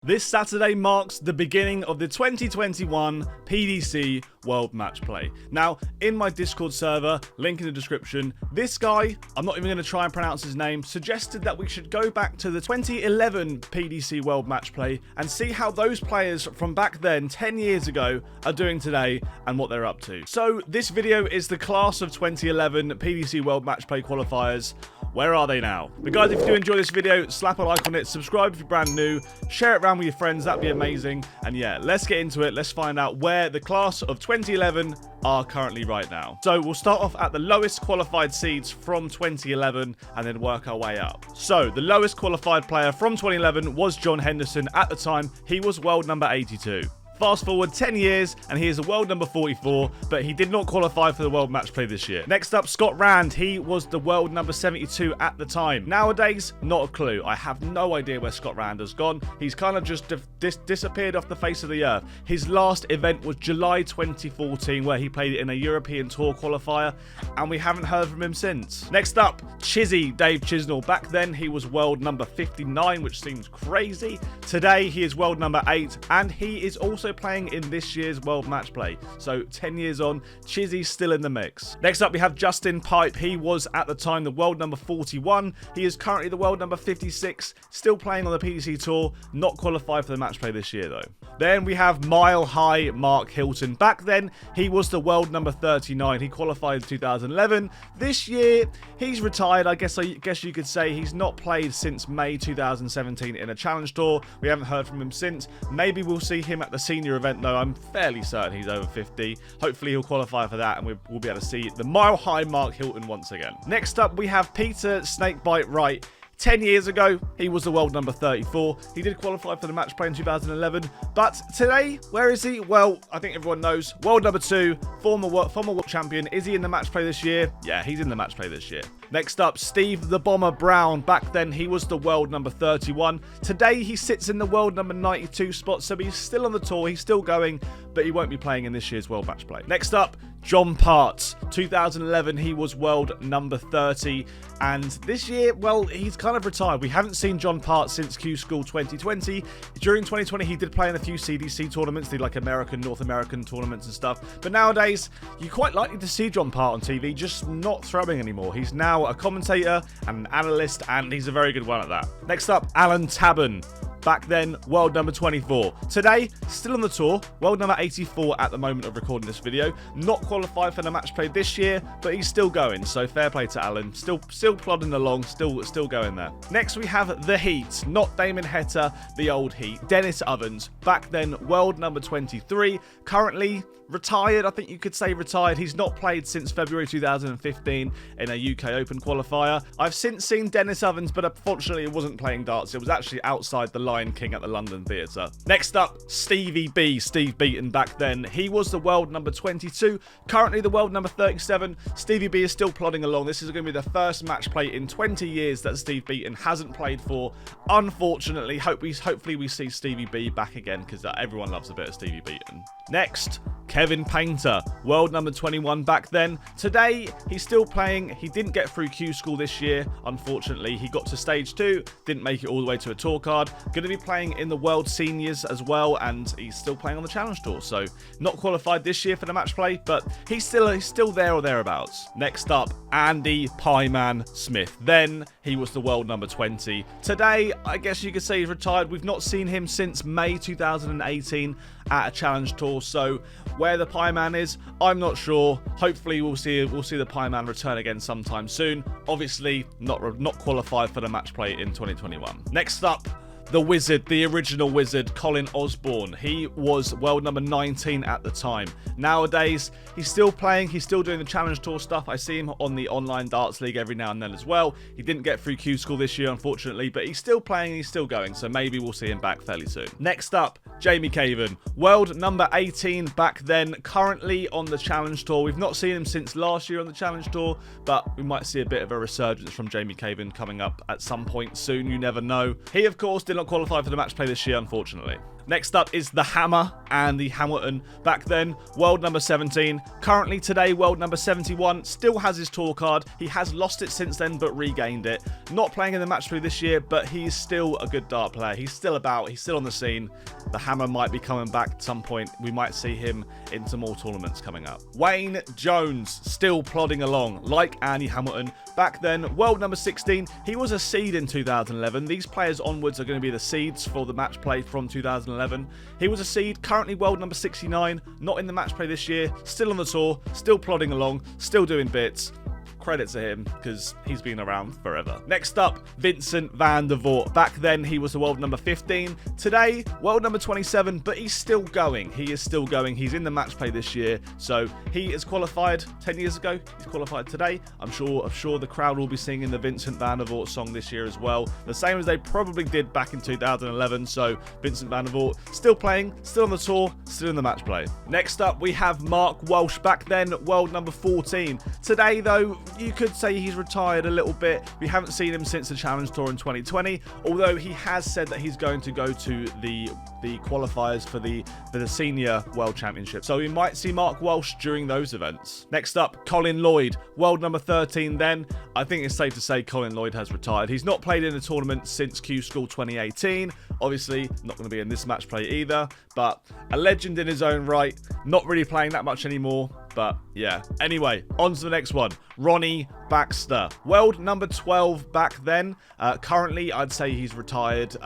This Saturday marks the beginning of the 2021 PDC World Match Play. Now, in my Discord server, link in the description, this guy, I'm not even going to try and pronounce his name, suggested that we should go back to the 2011 PDC World Match Play and see how those players from back then, 10 years ago, are doing today and what they're up to. So this video is the class of 2011 PDC World Match Play qualifiers. Where are they now? But guys, if you do enjoy this video, slap a like on it, subscribe if you're brand new, share it around with your friends, that'd be amazing. And yeah, let's get into it. Let's find out where the class of 2011 are currently right now. So we'll start off at the lowest qualified seeds from 2011 and then work our way up. So the lowest qualified player from 2011 was John Henderson. At the time, he was world number 82. Fast forward 10 years and he is a world number 44, but he did not qualify for the World Match Play this year. Next up, Scott Rand. He was the world number 72 at the time. Nowadays, not a clue. I have no idea where Scott Rand has gone. He's kind of just disappeared off the face of the earth. His last event was July 2014, where he played in a European Tour qualifier, and we haven't heard from him since. Next up, Chizzy Dave Chisnell. Back then, he was world number 59, which seems crazy. Today, he is world number 8, and he is also playing in this year's World Match Play. So 10 years on, Chizzy's still in the mix. Next up, we have Justin Pipe. He was at the time the world number 41. He is currently the world number 56, still playing on the PDC Tour, not qualified for the Match Play this year though. Then we have Mile High Mark Hilton. Back then, he was the world number 39. He qualified in 2011. This year, he's retired. I guess you could say he's not played since May 2017 in a Challenge Tour. We haven't heard from him since. Maybe we'll see him at the senior event though. I'm fairly certain he's over 50. Hopefully he'll qualify for that and we'll be able to see the Mile High Mark Hilton once again. Next up, we have Peter Snakebite Wright. 10 years ago, he was the world number 34. He did qualify for the Match Play in 2011. But today, where is he? Well, I think everyone knows. World number 2, former world champion. Is he in the Match Play this year? Yeah, he's in the Match Play this year. Next up, Steve the Bomber Brown. Back then, he was the world number 31. Today, he sits in the world number 92 spot, so he's still on the tour. He's still going, but he won't be playing in this year's World Match Play. Next up, John Parts. 2011, he was world number 30. And this year, well, he's kind of retired. We haven't seen John Parts since Q School 2020. During 2020, he did play in a few CDC tournaments, did like North American tournaments and stuff. But nowadays, you're quite likely to see John Part on TV, just not throwing anymore. He's now a commentator and an analyst, and he's a very good one at that. Next up, Alan Tabben. Back then, world number 24. Today, still on the tour, world number 84 at the moment of recording this video. Not qualified for the Match Play this year, but he's still going, so fair play to Alan. Still plodding along, still going there. Next, we have the Heat. Not Damon Heta, the old Heat. Dennis Ovens. Back then, world number 23. Currently retired, I think you could say retired. He's not played since February 2015 in a UK Open qualifier. I've since seen Dennis Ovens, but unfortunately it wasn't playing darts. It was actually outside the Lion King at the London Theatre. Next up, Stevie B. Steve Beaton. Back then, he was the world number 22. Currently the world number 37. Stevie B is still plodding along. This is going to be the first Match Play in 20 years that Steve Beaton hasn't played for. Unfortunately, hopefully we see Stevie B back again, because everyone loves a bit of Stevie Beaton. Next, Kevin Painter, world number 21 back then. Today, he's still playing. He didn't get through Q School this year, unfortunately. He got to stage 2, didn't make it all the way to a tour card. Going to be playing in the World Seniors as well, and he's still playing on the Challenge Tour. So, not qualified this year for the Match Play, but he's still there or thereabouts. Next up, Andy Pieman Smith. Then, he was the world number 20. Today, I guess you could say he's retired. We've not seen him since May 2018 at a Challenge Tour, so where the Pie Man is, I'm not sure. Hopefully we'll see the Pie Man return again sometime soon. Obviously not qualified for the Match Play in 2021. Next up, the Wizard, the original Wizard, Colin Osborne. He was world number 19 at the time. Nowadays, he's still playing. He's still doing the Challenge Tour stuff. I see him on the Online Darts League every now and then as well. He didn't get through Q School this year, unfortunately, but he's still playing and he's still going, so maybe we'll see him back fairly soon. Next up, Jamie Caven, world number 18 back then, currently on the Challenge Tour. We've not seen him since last year on the Challenge Tour, but we might see a bit of a resurgence from Jamie Caven coming up at some point soon. You never know. He, of course, did not qualify for the Match Play this year, unfortunately. Next up is the Hammer and the Hamilton. Back then, world number 17. Currently today, world number 71. Still has his tour card. He has lost it since then, but regained it. Not playing in the Matchplay this year, but he's still a good dart player. He's still about. He's still on the scene. The Hammer might be coming back at some point. We might see him in some more tournaments coming up. Wayne Jones, still plodding along, like Andy Hamilton. Back then, world number 16. He was a seed in 2011. These players onwards are going to be the seeds for the Matchplay from 2011. He was a seed, currently world number 69. Not in the Matchplay this year. Still on the tour, still plodding along, still doing bits. Credit to him, because he's been around forever. Next up, Vincent van der Voort. Back then, he was the world number 15. Today, world number 27, but he's still going. He is still going. He's in the Matchplay this year, so he is qualified 10 years ago. He's qualified today. I'm sure the crowd will be singing the Vincent van der Voort song this year as well. The same as they probably did back in 2011, so Vincent van der Voort still playing, still on the tour, still in the Matchplay. Next up, we have Mark Walsh. Back then, world number 14. Today, though, you could say he's retired a little bit. We haven't seen him since the Challenge Tour in 2020, although he has said that he's going to go to the qualifiers for the Senior World Championship. So we might see Mark Walsh during those events. Next up, Colin Lloyd, world number 13 then. I think it's safe to say Colin Lloyd has retired. He's not played in a tournament since Q School 2018. Obviously, not going to be in this match play either, but a legend in his own right. Not really playing that much anymore, but yeah. Anyway, on to the next one. Ronnie Baxter, world number 12 back then. Currently, I'd say he's retired.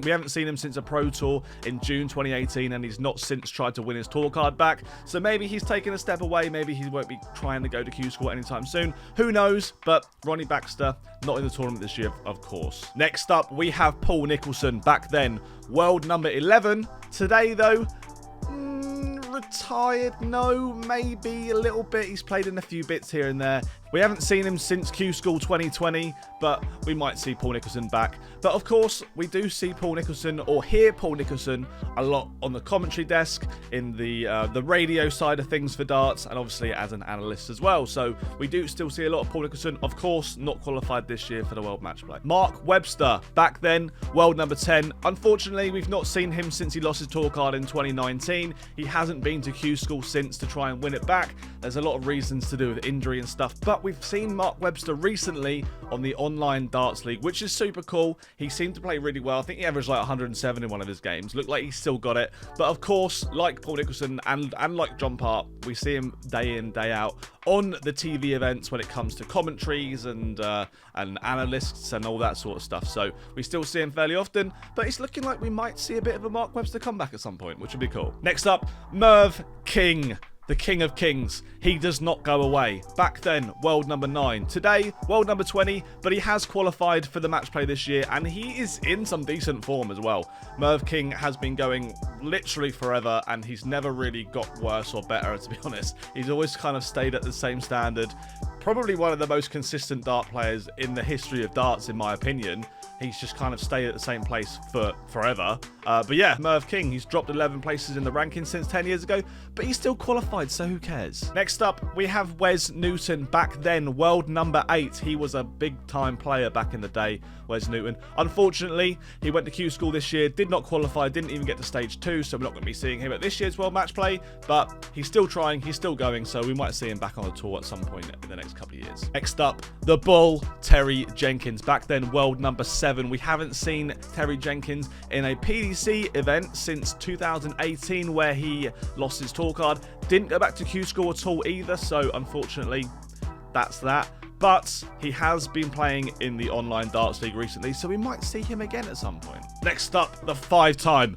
We haven't seen him since a Pro Tour in June 2018, and he's not since tried to win his tour card back. So maybe he's taken a step away. Maybe he won't be trying to go to Q School anytime soon. Who knows? But Ronnie Baxter, not in the tournament this year, of course. Next up, we have Paul Nicholson. Back then, world number 11. Today, though, retired? No, maybe a little bit. He's played in a few bits here and there. We haven't seen him since Q School 2020, but we might see Paul Nicholson back. But of course, we do see Paul Nicholson, or hear Paul Nicholson, a lot on the commentary desk, in the radio side of things for darts, and obviously as an analyst as well. So we do still see a lot of Paul Nicholson. Of course, not qualified this year for the World Matchplay. Mark Webster, back then, world number 10. Unfortunately, we've not seen him since he lost his tour card in 2019. He hasn't been to Q School since to try and win it back. There's a lot of reasons to do with injury and stuff, but we've seen Mark Webster recently on the online darts league, which is super cool. He seemed to play really well. I think he averaged like 107 in one of his games. Looked like he's still got it. But of course, like Paul Nicholson and like John Part, we see him day in, day out on the TV events when it comes to commentaries and analysts and all that sort of stuff. So we still see him fairly often, but it's looking like we might see a bit of a Mark Webster comeback at some point, which would be cool. Next up, Merv King. The King of Kings. He does not go away. Back then, world number 9. Today, world number 20, but he has qualified for the Matchplay this year, and he is in some decent form as well. Merv King has been going literally forever, and he's never really got worse or better, to be honest. He's always kind of stayed at the same standard. Probably one of the most consistent dart players in the history of darts, in my opinion. He's just kind of stayed at the same place for forever. But yeah, Merv King, he's dropped 11 places in the rankings since 10 years ago, but he's still qualified, so who cares? Next up, we have Wes Newton. Back then, world number 8. He was a big-time player back in the day, Wes Newton. Unfortunately, he went to Q School this year, did not qualify, didn't even get to stage 2, so we're not going to be seeing him at this year's World Matchplay, but he's still trying, he's still going, so we might see him back on the tour at some point in the next couple of years. Next up, the Bull, Terry Jenkins. Back then, world number 7. We haven't seen Terry Jenkins in a PDC event since 2018, where he lost his tour card. Didn't go back to Q School at all either, so unfortunately, that's that. But he has been playing in the online darts league recently, so we might see him again at some point. Next up, the five-time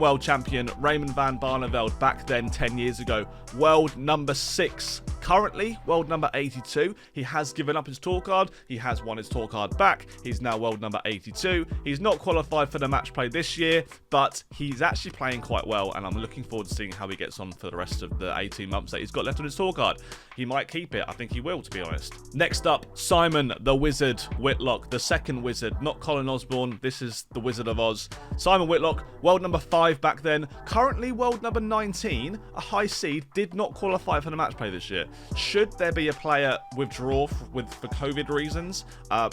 world champion Raymond van Barneveld. Back then, 10 years ago, world number 6. Currently, world number 82. He has given up his tour card. He has won his tour card back. He's now world number 82. He's not qualified for the match play this year, but he's actually playing quite well, and I'm looking forward to seeing how he gets on for the rest of the 18 months that he's got left on his tour card. He might keep it. I think he will, to be honest. Next up, Simon the Wizard Whitlock, the second wizard, not Colin Osborne. This is the Wizard of Oz. Simon Whitlock, world number 5 back then. Currently world number 19, a high seed, did not qualify for the match play this year. should there be a player withdraw for COVID reasons,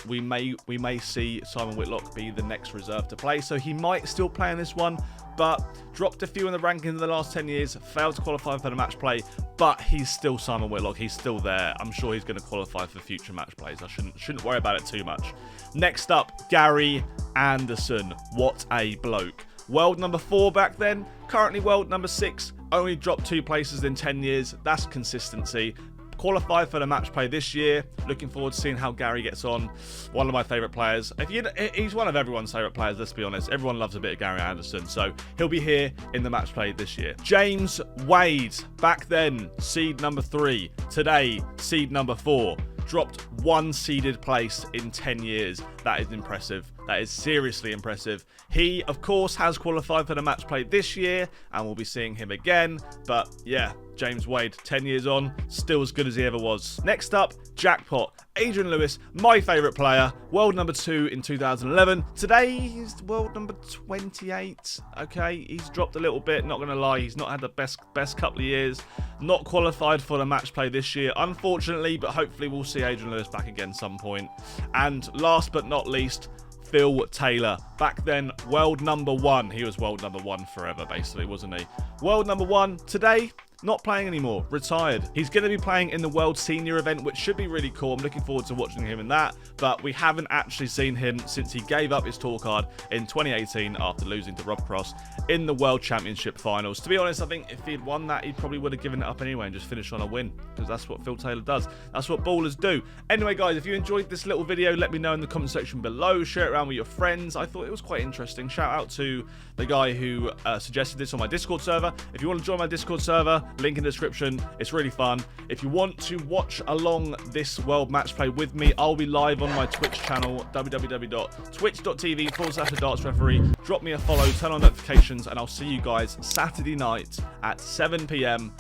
we may see Simon Whitlock be the next reserve to play. So he might still play in this one, but dropped a few in the rankings in the last 10 years, failed to qualify for the match play, but he's still Simon Whitlock. He's still there. I'm sure he's going to qualify for future match plays. I shouldn't worry about it too much. Next up, Gary Anderson. What a bloke. World number 4 back then, currently world number 6, only dropped 2 places in 10 years. That's consistency. Qualified for the match play this year. Looking forward to seeing how Gary gets on. One of my favourite players. He's one of everyone's favourite players, let's be honest. Everyone loves a bit of Gary Anderson, so he'll be here in the match play this year. James Wade, back then, seed number 3. Today, seed number 4. Dropped 1 seeded place in 10 years. That is impressive. That is seriously impressive. He, of course, has qualified for the match play this year, and we'll be seeing him again. But yeah, James Wade, 10 years on, still as good as he ever was. Next up, Jackpot. Adrian Lewis, my favourite player, world number 2 in 2011. Today, he's world number 28. Okay, he's dropped a little bit, not going to lie. He's not had the best couple of years. Not qualified for the match play this year, unfortunately, but hopefully we'll see Adrian Lewis back again some point. And last but not least, Phil Taylor. Back then, world number 1. He was world number 1 forever, basically, wasn't he? World number 1. Today, not playing anymore. Retired. He's going to be playing in the World Senior event, which should be really cool. I'm looking forward to watching him in that. But we haven't actually seen him since he gave up his tour card in 2018 after losing to Rob Cross in the World Championship Finals. To be honest, I think if he'd won that, he probably would have given it up anyway and just finished on a win. Because that's what Phil Taylor does. That's what ballers do. Anyway, guys, if you enjoyed this little video, let me know in the comment section below. Share it around with your friends. I thought it was quite interesting. Shout out to the guy who suggested this on my Discord server. If you want to join my Discord server, link in the description. It's really fun. If you want to watch along this World Match Play with me, I'll be live on my Twitch channel, www.twitch.tv/dartsreferee. Drop me a follow, turn on notifications, and I'll see you guys Saturday night at 7 PM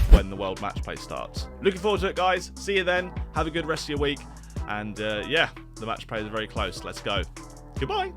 when the World Match Play starts. Looking forward to it, guys. See you then. Have a good rest of your week. And yeah, the match play is very close. Let's go. Goodbye.